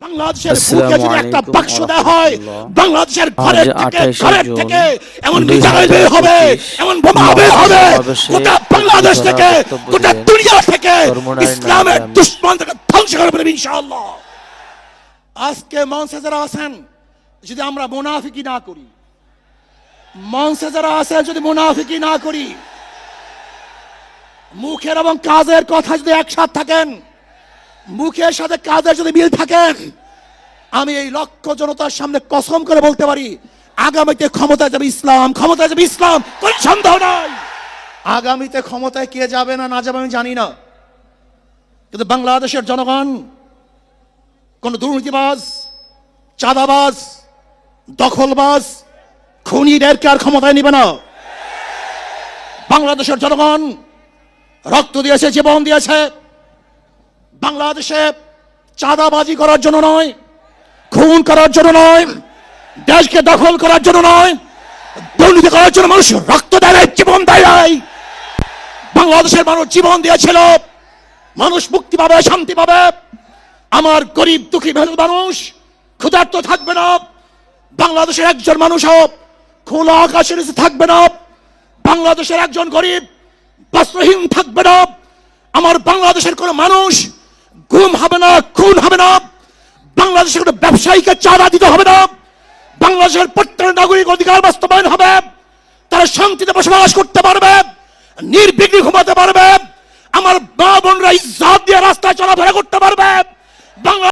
বাংলাদেশের বুকে যদি একটা বাক্স দেওয়া হয়, বাংলাদেশের ঘরের থেকে এমন মিসাইল বের হবে, এমন বোমা বের হবে, গোটা বাংলাদেশ থেকে, গোটা দুনিয়া থেকে ইসলামের দুশমনদেরকে ধ্বংস করে ফেলবে ইনশাআল্লাহ। আজকে মঞ্চে যারা আছেন, যদি আমরা মুনাফিকি না করি, মঞ্চে যারা আছেন যদি মুনাফিকি না করি, মুখের এবং কাজের কথা যদি একসাথে থাকেন, মুখের সাথে কাজের যদি মিল থাকেন, আমি এই লক্ষ জনতার সামনে কসম করে বলতে পারি, আগামীতে ক্ষমতায় যাবে ইসলাম, ক্ষমতায় যাবে ইসলাম, কোনো সন্দেহ নাই। আগামীতে ক্ষমতায় কে যাবে না যাবে আমি জানি না, কিন্তু বাংলাদেশের জনগণ কোন দুর্নীতিবাজ, চাঁদাবাজ, দখলবাজ, খুনিদেরকে আর ক্ষমতায় নিবে না। বাংলাদেশের জনগণ রক্ত দিয়েছে, জীবন দিয়েছে বাংলাদেশে চাঁদাবাজি করার জন্য নয়, খুন করার জন্য নয়, দেশকে দখল করার জন্য নয়, দুর্নীতি করার জন্য মানুষ রক্ত দেয়, জীবন দেয়। বাংলাদেশের মানুষ জীবন দিয়েছিল, মানুষ মুক্তি পাবে, শান্তি পাবে। আমার গরিব দুঃখী মানুষ ক্ষুধার্ত থাকবে না, বাংলাদেশের একজন মানুষ খোলা আকাশের নিচে থাকবে না, বাংলাদেশের একজন গরিব বস্ত্রহীন থাকবে না, আমার বাংলাদেশের কোন মানুষ গুম হবে না, খুন হবে না, বাংলাদেশের কোন ব্যবসায়ীকে চাঁদা দিতে হবে না, বাংলাদেশের প্রত্যেক নাগরিক অধিকার বাস্তবায়ন হবে, তারা শান্তিতে বসবাস করতে পারবে, নির্বিঘ্নে ঘুমাতে পারবে, আমার মা বোনরা ইজ্জত দিয়ে রাস্তায় চলাফেরা করতে পারবে। বাংলা